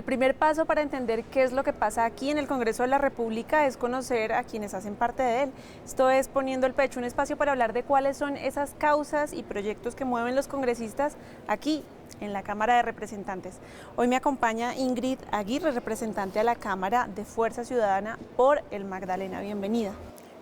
el primer paso para entender qué es lo que pasa aquí en el Congreso de la República es conocer a quienes hacen parte de él. Esto es Poniendo el Pecho, un espacio para hablar de cuáles son esas causas y proyectos que mueven los congresistas aquí en la Cámara de Representantes. Hoy me acompaña Ingrid Aguirre, representante a la Cámara de Fuerza Ciudadana por el Magdalena. Bienvenida.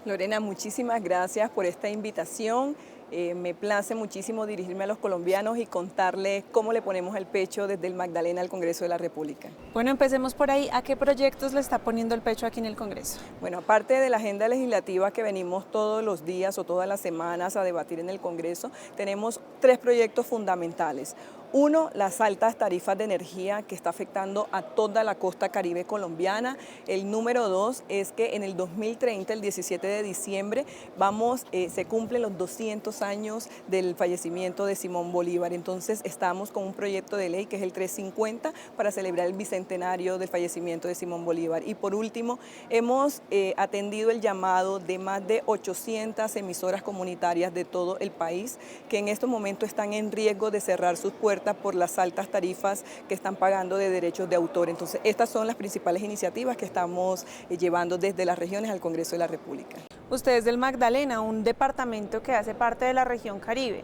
Lorena, muchísimas gracias por esta invitación. Me place muchísimo dirigirme a los colombianos y contarles cómo le ponemos el pecho desde el Magdalena al Congreso de la República. Bueno, empecemos por ahí. ¿A qué proyectos le está poniendo el pecho aquí en el Congreso? Bueno, aparte de la agenda legislativa que venimos todos los días o todas las semanas a debatir en el Congreso, tenemos 3 proyectos fundamentales. Uno, las altas tarifas de energía que está afectando a toda la costa caribe colombiana. El número 2 es que en el 2030, el 17 de diciembre, se cumplen los 200 años del fallecimiento de Simón Bolívar. Entonces estamos con un proyecto de ley que es el 350 para celebrar el bicentenario del fallecimiento de Simón Bolívar. Y por último, hemos atendido el llamado de más de 800 emisoras comunitarias de todo el país que en estos momentos están en riesgo de cerrar sus puertas por las altas tarifas que están pagando de derechos de autor. Entonces, estas son las principales iniciativas que estamos llevando desde las regiones al Congreso de la República. Usted es del Magdalena, un departamento que hace parte de la región Caribe.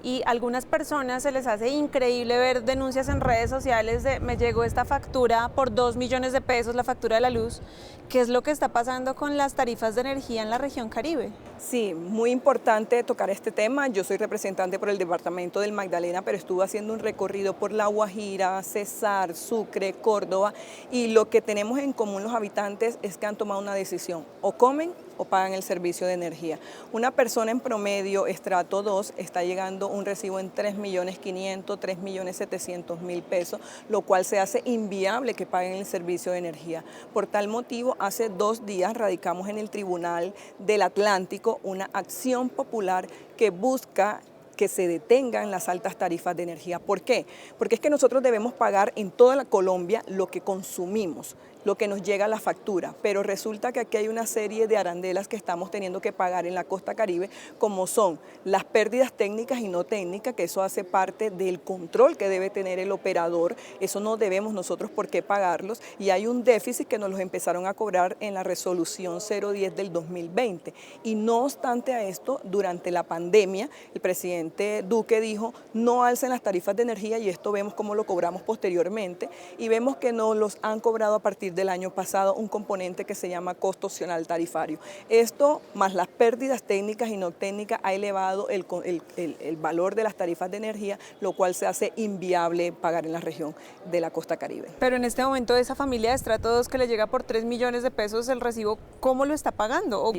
Y a algunas personas se les hace increíble ver denuncias en redes sociales de me llegó esta factura por 2 millones de pesos, la factura de la luz. ¿Qué es lo que está pasando con las tarifas de energía en la región Caribe? Sí, muy importante tocar este tema. Yo soy representante por el departamento del Magdalena, pero estuve haciendo un recorrido por La Guajira, Cesar, Sucre, Córdoba, y lo que tenemos en común los habitantes es que han tomado una decisión: o comen o pagan el servicio de energía. Una persona en promedio, estrato 2, está llegando un recibo en 3.500.000, 3.700.000 pesos, lo cual se hace inviable que paguen el servicio de energía. Por tal motivo, hace 2 días radicamos en el Tribunal del Atlántico una acción popular que busca que se detengan las altas tarifas de energía. ¿Por qué? Porque es que nosotros debemos pagar en toda la Colombia lo que consumimos, lo que nos llega a la factura, pero resulta que aquí hay una serie de arandelas que estamos teniendo que pagar en la costa caribe, como son las pérdidas técnicas y no técnicas, que eso hace parte del control que debe tener el operador, eso no debemos nosotros por qué pagarlos, y hay un déficit que nos los empezaron a cobrar en la resolución 010 del 2020, y no obstante a esto, durante la pandemia, el presidente Duque dijo no alcen las tarifas de energía, y esto vemos cómo lo cobramos posteriormente, y vemos que nos los han cobrado a partir del año pasado un componente que se llama costo opcional tarifario. Esto, más las pérdidas técnicas y no técnicas, ha elevado el valor de las tarifas de energía, lo cual se hace inviable pagar en la región de la costa caribe. Pero en este momento esa familia de estrato 2 que le llega por 3 millones de pesos el recibo, ¿cómo lo está pagando? ¿O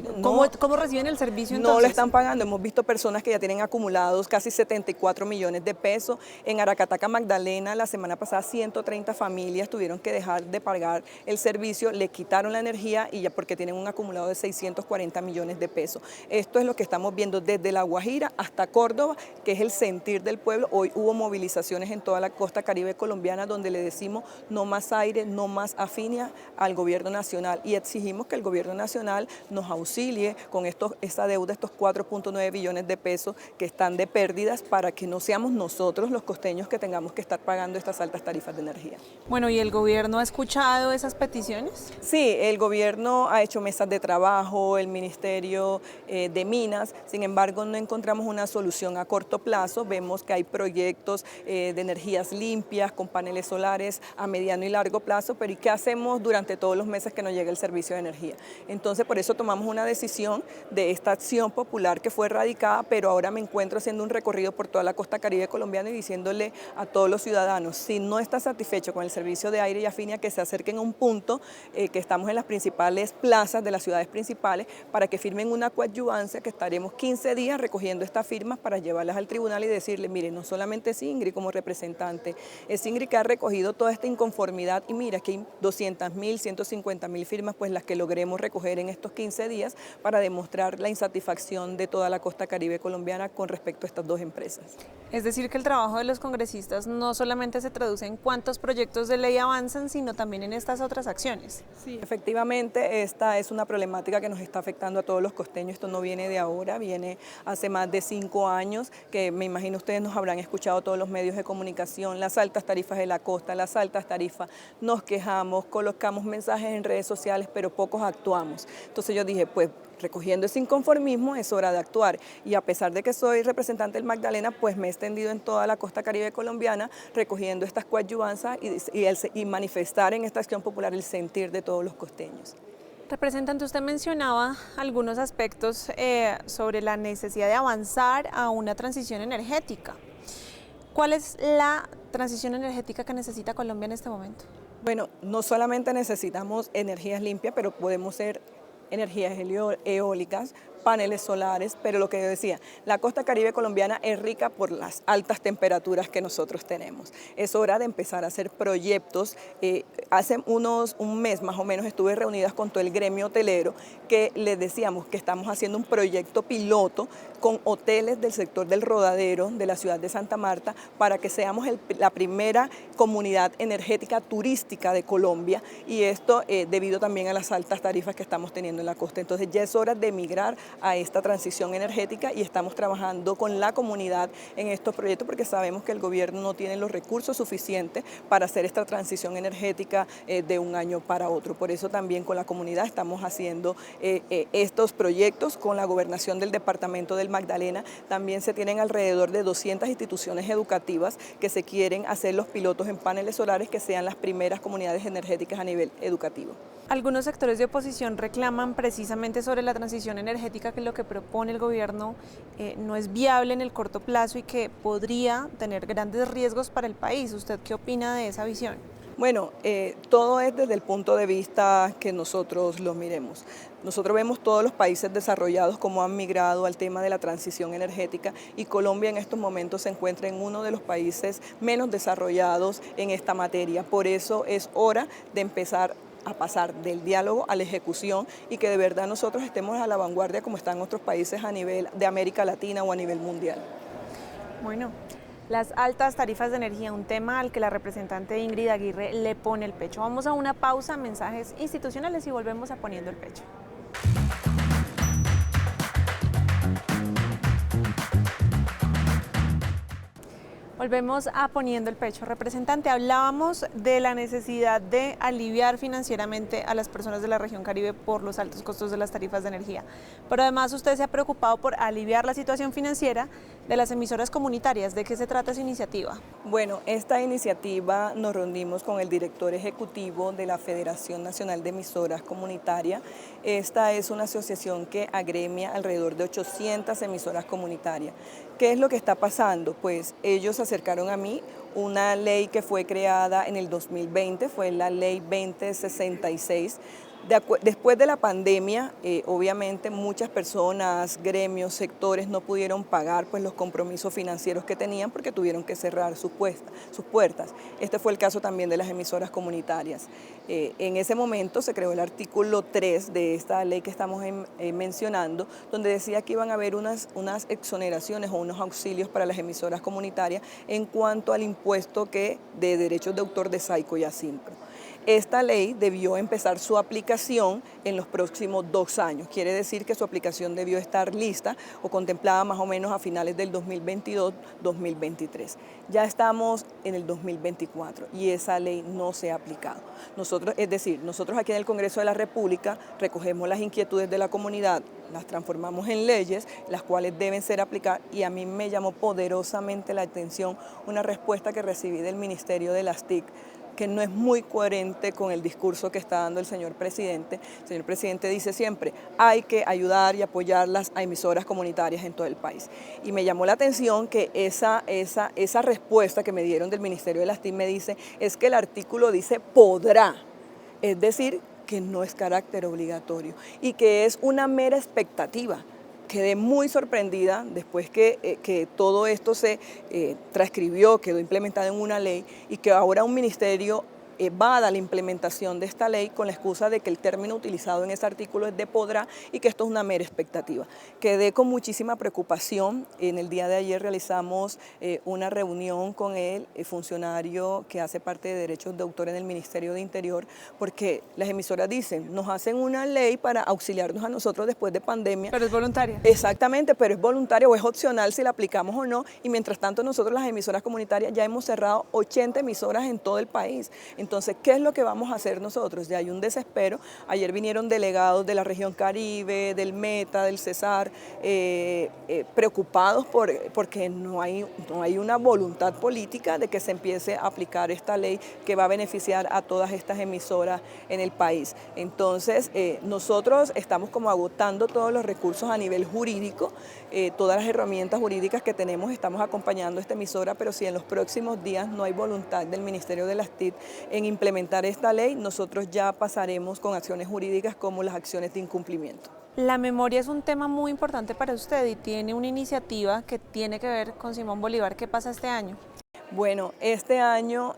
cómo reciben el servicio entonces? No lo están pagando. Hemos visto personas que ya tienen acumulados casi 74 millones de pesos. En Aracataca, Magdalena, la semana pasada 130 familias tuvieron que dejar de pagar el servicio, le quitaron la energía y ya porque tienen un acumulado de 640 millones de pesos. Esto es lo que estamos viendo desde La Guajira hasta Córdoba, que es el sentir del pueblo. Hoy hubo movilizaciones en toda la costa caribe colombiana donde le decimos no más aire, no más afinia al gobierno nacional, y exigimos que el gobierno nacional nos auxilie con esa deuda, estos 4.9 billones de pesos que están de pérdidas, para que no seamos nosotros los costeños que tengamos que estar pagando estas altas tarifas de energía. Bueno, ¿y el gobierno ha escuchado esas peticiones? Sí, el gobierno ha hecho mesas de trabajo, el Ministerio de Minas, sin embargo no encontramos una solución a corto plazo. Vemos que hay proyectos de energías limpias con paneles solares a mediano y largo plazo, pero ¿y qué hacemos durante todos los meses que no llega el servicio de energía? Entonces por eso tomamos una decisión de esta acción popular que fue radicada, pero ahora me encuentro haciendo un recorrido por toda la costa caribe colombiana y diciéndole a todos los ciudadanos, si no está satisfecho con el servicio de aire y afinia, que se acerquen a un punto que estamos en las principales plazas de las ciudades principales para que firmen una coadyuvancia, que estaremos 15 días recogiendo estas firmas para llevarlas al tribunal y decirle, mire, no solamente es Ingrid como representante, es Ingrid que ha recogido toda esta inconformidad, y mira que hay 200.000, 150.000 firmas, pues las que logremos recoger en estos 15 días para demostrar la insatisfacción de toda la costa caribe colombiana con respecto a estas 2 empresas. Es decir, que el trabajo de los congresistas no solamente se traduce en cuántos proyectos de ley avanzan, sino también en estas otras acciones. Sí, efectivamente, esta es una problemática que nos está afectando a todos los costeños. Esto no viene de ahora, viene hace más de 5 años, que me imagino ustedes nos habrán escuchado todos los medios de comunicación, las altas tarifas de la costa, las altas tarifas, nos quejamos, colocamos mensajes en redes sociales, pero pocos actuamos. Entonces yo dije, pues recogiendo ese inconformismo es hora de actuar, y a pesar de que soy representante del Magdalena, pues me he extendido en toda la costa caribe colombiana recogiendo estas coadyuvanzas y manifestar en esta acción popular el sentir de todos los costeños. Representante, usted mencionaba algunos aspectos sobre la necesidad de avanzar a una transición energética. ¿Cuál es la transición energética que necesita Colombia en este momento? Bueno, no solamente necesitamos energías limpias, pero podemos ser energías eólicas, paneles solares, pero lo que yo decía, la costa caribe colombiana es rica por las altas temperaturas que nosotros tenemos. Es hora de empezar a hacer proyectos. Hace un mes más o menos estuve reunida con todo el gremio hotelero, que les decíamos que estamos haciendo un proyecto piloto con hoteles del sector del Rodadero, de la ciudad de Santa Marta, para que seamos la primera comunidad energética turística de Colombia, y esto debido también a las altas tarifas que estamos teniendo en la costa. Entonces ya es hora de migrar a esta transición energética, y estamos trabajando con la comunidad en estos proyectos porque sabemos que el gobierno no tiene los recursos suficientes para hacer esta transición energética de un año para otro. Por eso también con la comunidad estamos haciendo estos proyectos. Con la gobernación del departamento del Magdalena también se tienen alrededor de 200 instituciones educativas que se quieren hacer los pilotos en paneles solares, que sean las primeras comunidades energéticas a nivel educativo. Algunos sectores de oposición reclaman precisamente sobre la transición energética, que lo que propone el gobierno no es viable en el corto plazo y que podría tener grandes riesgos para el país. ¿Usted qué opina de esa visión? Bueno, todo es desde el punto de vista que nosotros lo miremos. Nosotros vemos todos los países desarrollados como han migrado al tema de la transición energética, y Colombia en estos momentos se encuentra en uno de los países menos desarrollados en esta materia. Por eso es hora de empezar a pasar del diálogo a la ejecución, y que de verdad nosotros estemos a la vanguardia como están otros países a nivel de América Latina o a nivel mundial. Bueno, las altas tarifas de energía, un tema al que la representante Ingrid Aguirre le pone el pecho. Vamos a una pausa, mensajes institucionales, y volvemos a Poniendo el Pecho. Volvemos a Poniendo el Pecho. Representante, hablábamos de la necesidad de aliviar financieramente a las personas de la región Caribe por los altos costos de las tarifas de energía, pero además usted se ha preocupado por aliviar la situación financiera de las emisoras comunitarias. ¿De qué se trata esa iniciativa? Bueno, esta iniciativa nos reunimos con el director ejecutivo de la Federación Nacional de Emisoras Comunitarias. Esta es una asociación que agremia alrededor de 800 emisoras comunitarias. ¿Qué es lo que está pasando? Pues ellos acercaron a mí una ley que fue creada en el 2020, fue la ley 2066. Después de la pandemia, obviamente muchas personas, gremios, sectores no pudieron pagar pues, los compromisos financieros que tenían, porque tuvieron que cerrar sus puertas. Este fue el caso también de las emisoras comunitarias. En ese momento se creó el artículo 3 de esta ley que estamos mencionando, donde decía que iban a haber unas exoneraciones o unos auxilios para las emisoras comunitarias en cuanto al impuesto de derechos de autor de SAICO y ASINCRO. Esta ley debió empezar su aplicación en los próximos 2 años. Quiere decir que su aplicación debió estar lista o contemplada más o menos a finales del 2022-2023. Ya estamos en el 2024 y esa ley no se ha aplicado. Nosotros aquí en el Congreso de la República recogemos las inquietudes de la comunidad, las transformamos en leyes, las cuales deben ser aplicadas, y a mí me llamó poderosamente la atención una respuesta que recibí del Ministerio de las TIC, que no es muy coherente con el discurso que está dando el señor presidente. El señor presidente dice siempre, hay que ayudar y apoyar las emisoras comunitarias en todo el país. Y me llamó la atención que esa respuesta que me dieron del Ministerio de las TIC me dice, es que el artículo dice podrá, es decir, que no es carácter obligatorio y que es una mera expectativa. Quedé muy sorprendida después que todo esto se transcribió, quedó implementado en una ley, y que ahora un ministerio evada la implementación de esta ley con la excusa de que el término utilizado en ese artículo es de podrá y que esto es una mera expectativa. Quedé con muchísima preocupación. En el día de ayer realizamos una reunión con el funcionario que hace parte de Derechos de Autor en el Ministerio de Interior, porque las emisoras dicen, nos hacen una ley para auxiliarnos a nosotros después de pandemia. Pero es voluntaria. Exactamente, pero es voluntaria o es opcional si la aplicamos o no, y mientras tanto nosotros las emisoras comunitarias ya hemos cerrado 80 emisoras en todo el país. Entonces, ¿qué es lo que vamos a hacer nosotros? Ya hay un desespero. Ayer vinieron delegados de la región Caribe, del Meta, del Cesar, preocupados porque no hay una voluntad política de que se empiece a aplicar esta ley que va a beneficiar a todas estas emisoras en el país. Entonces, nosotros estamos como agotando todos los recursos a nivel jurídico, todas las herramientas jurídicas que tenemos, estamos acompañando a esta emisora, pero si en los próximos días no hay voluntad del Ministerio de las TIC en implementar esta ley, nosotros ya pasaremos con acciones jurídicas como las acciones de incumplimiento. La memoria es un tema muy importante para usted y tiene una iniciativa que tiene que ver con Simón Bolívar. ¿Qué pasa este año? Bueno, este año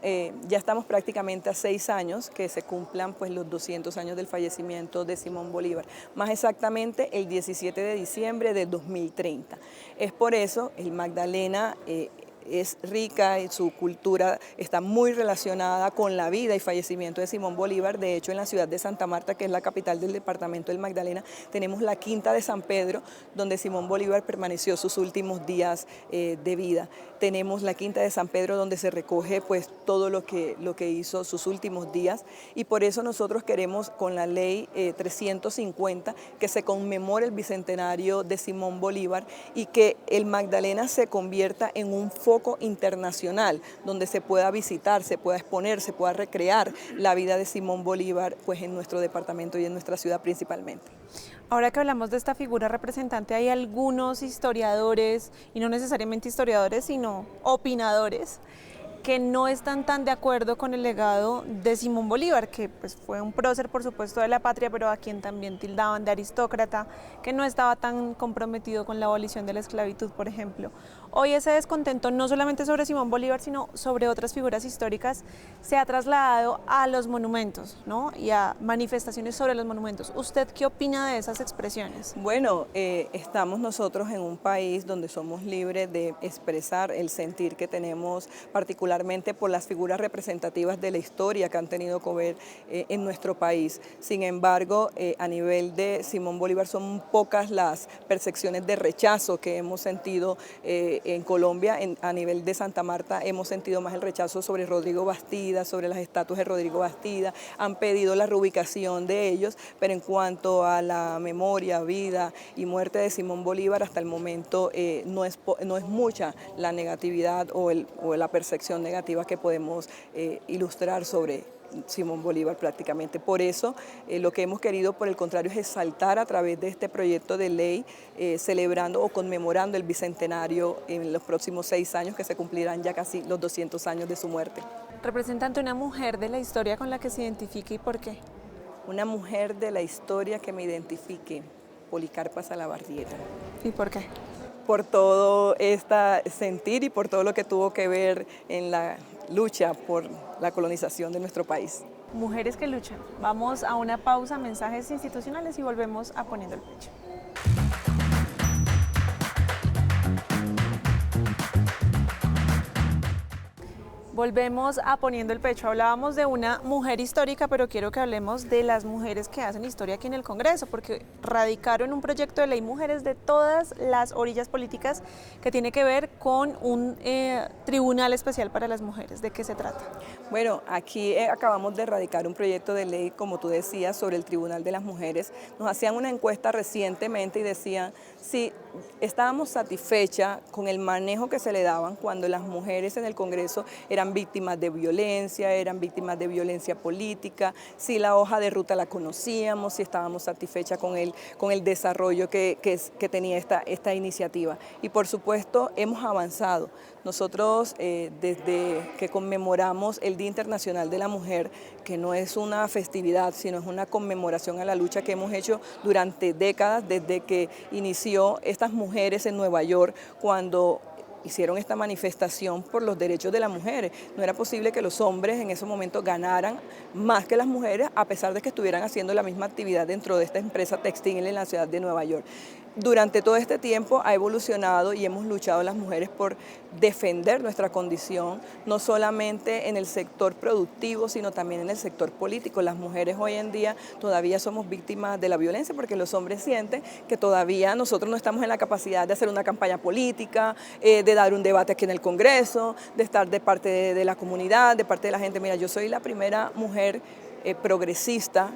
ya estamos prácticamente a 6 años que se cumplan pues, los 200 años del fallecimiento de Simón Bolívar, más exactamente el 17 de diciembre del 2030. Es por eso el Magdalena es rica y su cultura está muy relacionada con la vida y fallecimiento de Simón Bolívar. De hecho, en la ciudad de Santa Marta, que es la capital del departamento del Magdalena, tenemos la Quinta de San Pedro, donde Simón Bolívar permaneció sus últimos días de vida. Tenemos la Quinta de San Pedro, donde se recoge pues, todo lo que hizo sus últimos días, y por eso nosotros queremos, con la ley 350, que se conmemore el bicentenario de Simón Bolívar y que el Magdalena se convierta en un foco internacional donde se pueda visitar, se pueda exponer, se pueda recrear la vida de Simón Bolívar pues, en nuestro departamento y en nuestra ciudad principalmente. Ahora que hablamos de esta figura representante, hay algunos historiadores, y no necesariamente historiadores, sino opinadores, que no están tan de acuerdo con el legado de Simón Bolívar, que pues, fue un prócer, por supuesto, de la patria, pero a quien también tildaban de aristócrata, que no estaba tan comprometido con la abolición de la esclavitud, por ejemplo. Hoy ese descontento, no solamente sobre Simón Bolívar, sino sobre otras figuras históricas, se ha trasladado a los monumentos, ¿no? Y a manifestaciones sobre los monumentos. ¿Usted qué opina de esas expresiones? Bueno, estamos nosotros en un país donde somos libres de expresar el sentir que tenemos, particularmente por las figuras representativas de la historia que han tenido que ver en nuestro país. Sin embargo, a nivel de Simón Bolívar son pocas las percepciones de rechazo que hemos sentido en Colombia. A nivel de Santa Marta hemos sentido más el rechazo sobre Rodrigo Bastida, sobre las estatuas de Rodrigo Bastida. Han pedido la reubicación de ellos, pero en cuanto a la memoria, vida y muerte de Simón Bolívar, hasta el momento no es mucha la negatividad o la percepción negativa que podemos ilustrar sobre Simón Bolívar prácticamente. Por eso lo que hemos querido, por el contrario, es exaltar a través de este proyecto de ley, celebrando o conmemorando el bicentenario en los próximos 6 años, que se cumplirán ya casi los 200 años de su muerte. Representante, una mujer de la historia con la que se identifique, ¿y por qué? Una mujer de la historia que me identifique, Policarpa Salabarrieta. ¿Y por qué? Por todo este sentir y por todo lo que tuvo que ver en la lucha por la colonización de nuestro país. Mujeres que luchan. Vamos a una pausa, mensajes institucionales, y volvemos a Poniendo el Pecho. Volvemos a Poniendo el Pecho. Hablábamos de una mujer histórica, pero quiero que hablemos de las mujeres que hacen historia aquí en el Congreso, porque radicaron un proyecto de ley, mujeres de todas las orillas políticas, que tiene que ver con un tribunal especial para las mujeres. ¿De qué se trata? Bueno, aquí acabamos de radicar un proyecto de ley, como tú decías, sobre el Tribunal de las Mujeres. Nos hacían una encuesta recientemente y decían si estábamos satisfechas con el manejo que se le daban cuando las mujeres en el Congreso eran víctimas de violencia política, si la hoja de ruta la conocíamos, si estábamos satisfechas con el desarrollo que tenía esta iniciativa. Y por supuesto hemos avanzado. Nosotros desde que conmemoramos el Día Internacional de la Mujer, que no es una festividad, sino es una conmemoración a la lucha que hemos hecho durante décadas, desde que inició estas mujeres en Nueva York, cuando hicieron esta manifestación por los derechos de las mujeres. No era posible que los hombres en ese momento ganaran más que las mujeres, a pesar de que estuvieran haciendo la misma actividad dentro de esta empresa textil en la ciudad de Nueva York. Durante todo este tiempo ha evolucionado y hemos luchado las mujeres por defender nuestra condición, no solamente en el sector productivo, sino también en el sector político. Las mujeres hoy en día todavía somos víctimas de la violencia porque los hombres sienten que todavía nosotros no estamos en la capacidad de hacer una campaña política, de dar un debate aquí en el Congreso, de estar de parte de la comunidad, de parte de la gente. Mira, yo soy la primera mujer progresista,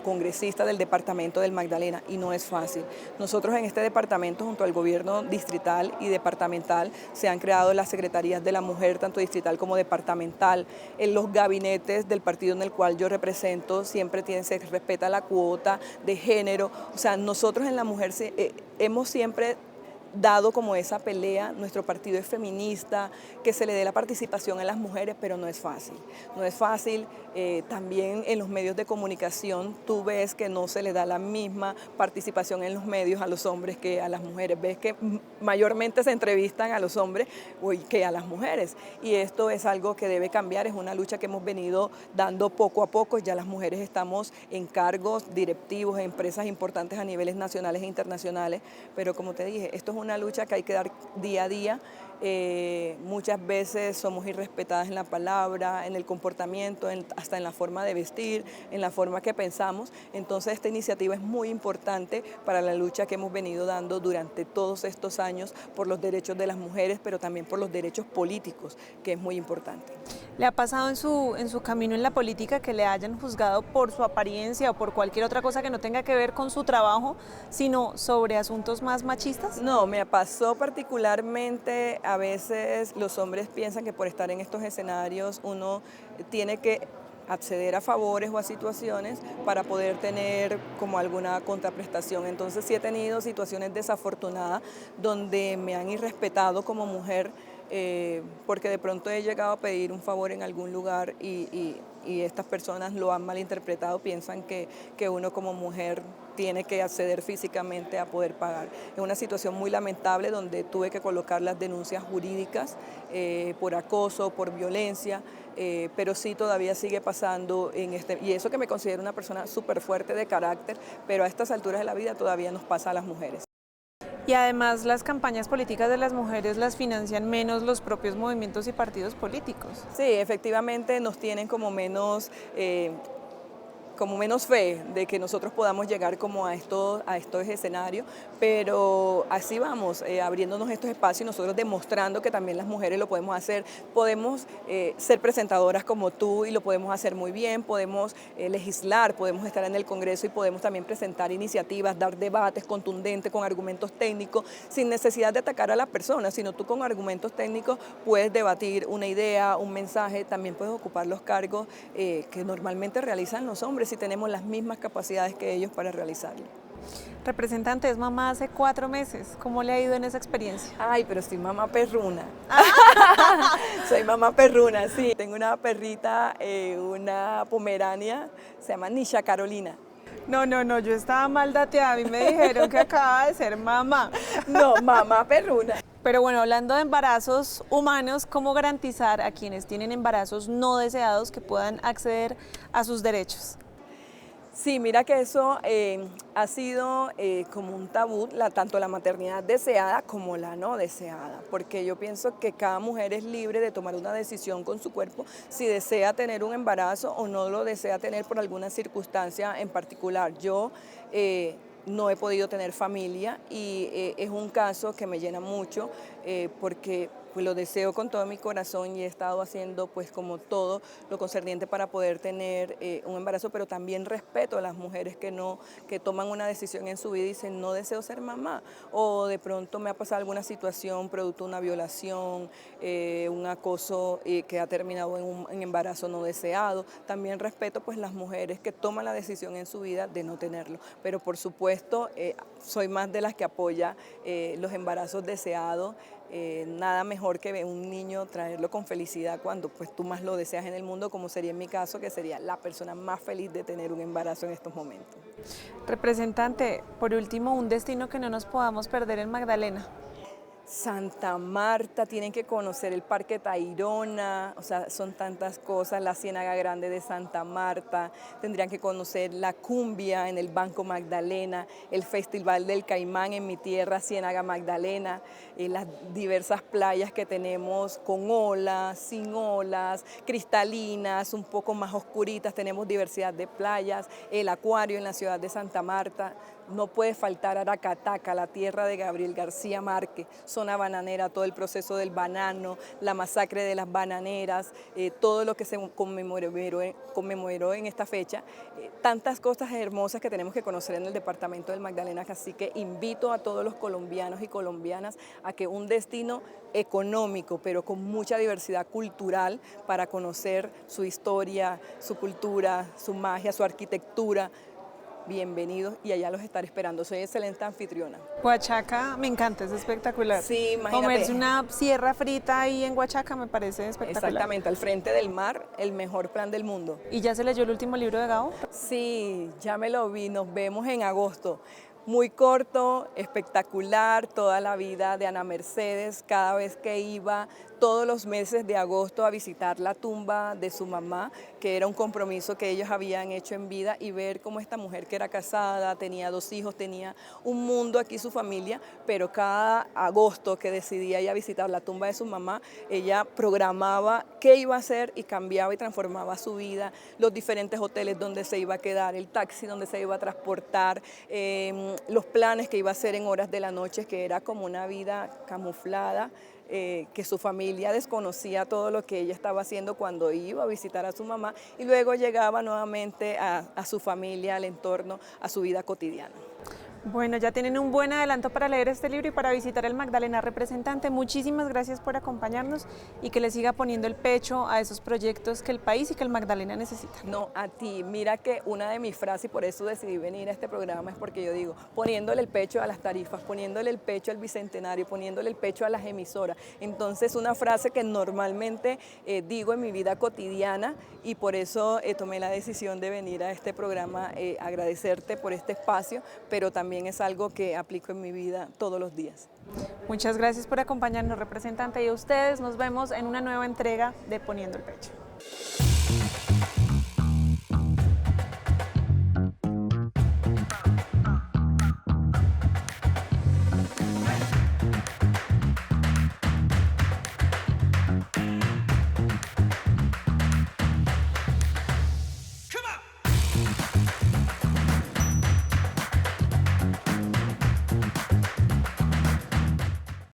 congresista del departamento del Magdalena y no es fácil. Nosotros en este departamento junto al gobierno distrital y departamental se han creado las secretarías de la mujer tanto distrital como departamental. En los gabinetes del partido en el cual yo represento siempre se respeta la cuota de género. O sea, nosotros en la mujer hemos siempre dado como esa pelea. Nuestro partido es feminista, que se le dé la participación a las mujeres, pero no es fácil. No es fácil, también en los medios de comunicación tú ves que no se le da la misma participación en los medios a los hombres que a las mujeres. Ves que mayormente se entrevistan a los hombres que a las mujeres. Y esto es algo que debe cambiar, es una lucha que hemos venido dando poco a poco. Ya las mujeres estamos en cargos directivos en empresas importantes a niveles nacionales e internacionales, pero como te dije, esto es una lucha que hay que dar día a día. Muchas veces somos irrespetadas en la palabra, en el comportamiento, hasta en la forma de vestir, en la forma que pensamos. Entonces esta iniciativa es muy importante para la lucha que hemos venido dando durante todos estos años por los derechos de las mujeres, pero también por los derechos políticos, que es muy importante. ¿Le ha pasado en su camino en la política que le hayan juzgado por su apariencia o por cualquier otra cosa que no tenga que ver con su trabajo, sino sobre asuntos más machistas? No, me pasó particularmente, a veces los hombres piensan que por estar en estos escenarios uno tiene que acceder a favores o a situaciones para poder tener como alguna contraprestación. Entonces sí he tenido situaciones desafortunadas donde me han irrespetado como mujer, porque de pronto he llegado a pedir un favor en algún lugar y estas personas lo han malinterpretado, piensan que uno como mujer tiene que acceder físicamente a poder pagar. Es una situación muy lamentable donde tuve que colocar las denuncias jurídicas por acoso, por violencia, pero sí todavía sigue pasando y eso que me considero una persona súper fuerte de carácter, pero a estas alturas de la vida todavía nos pasa a las mujeres. Y además las campañas políticas de las mujeres las financian menos los propios movimientos y partidos políticos. Sí, efectivamente nos tienen como menos fe de que nosotros podamos llegar como a estos escenarios, pero así vamos, abriéndonos estos espacios y nosotros demostrando que también las mujeres lo podemos hacer. Podemos ser presentadoras como tú y lo podemos hacer muy bien, podemos legislar, podemos estar en el Congreso y podemos también presentar iniciativas, dar debates contundentes con argumentos técnicos, sin necesidad de atacar a la persona, sino tú con argumentos técnicos puedes debatir una idea, un mensaje, también puedes ocupar los cargos que normalmente realizan los hombres si tenemos las mismas capacidades que ellos para realizarlo. Representante, es mamá hace 4 meses. ¿Cómo le ha ido en esa experiencia? Ay, pero soy mamá perruna. Soy mamá perruna, sí. Tengo una perrita, una pomerania, se llama Nisha Carolina. No, yo estaba mal dateada. A mí me dijeron que acaba de ser mamá. No, mamá perruna. Pero bueno, hablando de embarazos humanos, ¿cómo garantizar a quienes tienen embarazos no deseados que puedan acceder a sus derechos? Sí, mira que eso ha sido como un tabú, tanto la maternidad deseada como la no deseada, porque yo pienso que cada mujer es libre de tomar una decisión con su cuerpo si desea tener un embarazo o no lo desea tener por alguna circunstancia en particular. Yo no he podido tener familia y es un caso que me llena mucho porque pues lo deseo con todo mi corazón y he estado haciendo pues como todo lo concerniente para poder tener un embarazo, pero también respeto a las mujeres que toman una decisión en su vida y dicen no deseo ser mamá, o de pronto me ha pasado alguna situación producto de una violación, un acoso que ha terminado en un embarazo no deseado. También respeto pues las mujeres que toman la decisión en su vida de no tenerlo, pero por supuesto soy más de las que apoya los embarazos deseados. Nada mejor que ver un niño, traerlo con felicidad cuando pues tú más lo deseas en el mundo, como sería en mi caso, que sería la persona más feliz de tener un embarazo en estos momentos. Representante, por último, un destino que no nos podamos perder en Magdalena. Santa Marta, tienen que conocer el Parque Tayrona, o sea, son tantas cosas, la Ciénaga Grande de Santa Marta, tendrían que conocer la cumbia en el Banco Magdalena, el Festival del Caimán en mi tierra, Ciénaga Magdalena, las diversas playas que tenemos con olas, sin olas, cristalinas, un poco más oscuritas, tenemos diversidad de playas, el acuario en la ciudad de Santa Marta. No puede faltar Aracataca, la tierra de Gabriel García Márquez, zona bananera, todo el proceso del banano, la masacre de las bananeras, todo lo que se conmemoró en esta fecha, tantas cosas hermosas que tenemos que conocer en el departamento del Magdalena, así que invito a todos los colombianos y colombianas a que un destino económico, pero con mucha diversidad cultural para conocer su historia, su cultura, su magia, su arquitectura. Bienvenidos y allá los estaré esperando. Soy excelente anfitriona. Huachaca, me encanta, es espectacular. Sí, imagínate. Comerse una sierra frita ahí en Huachaca me parece espectacular. Exactamente, al frente del mar, el mejor plan del mundo. ¿Y ya se leyó el último libro de Gabo? Sí, ya me lo vi, nos vemos en agosto. Muy corto, espectacular, toda la vida de Ana Mercedes, cada vez que iba todos los meses de agosto a visitar la tumba de su mamá, que era un compromiso que ellos habían hecho en vida, y ver cómo esta mujer que era casada, tenía 2 hijos, tenía un mundo aquí su familia, pero cada agosto que decidía ir a visitar la tumba de su mamá, ella programaba qué iba a hacer y cambiaba y transformaba su vida, los diferentes hoteles donde se iba a quedar, el taxi donde se iba a transportar, los planes que iba a hacer en horas de la noche, que era como una vida camuflada, que su familia desconocía todo lo que ella estaba haciendo cuando iba a visitar a su mamá y luego llegaba nuevamente a su familia, al entorno, a su vida cotidiana. Bueno, ya tienen un buen adelanto para leer este libro y para visitar el Magdalena Representante. Muchísimas gracias por acompañarnos y que le siga poniendo el pecho a esos proyectos que el país y que el Magdalena necesita. No, a ti. Mira que una de mis frases, y por eso decidí venir a este programa, es porque yo digo, poniéndole el pecho a las tarifas, poniéndole el pecho al Bicentenario, poniéndole el pecho a las emisoras. Entonces, una frase que normalmente digo en mi vida cotidiana y por eso tomé la decisión de venir a este programa, agradecerte por este espacio, pero también es algo que aplico en mi vida todos los días. Muchas gracias por acompañarnos, representante, y a ustedes nos vemos en una nueva entrega de Poniendo el Pecho.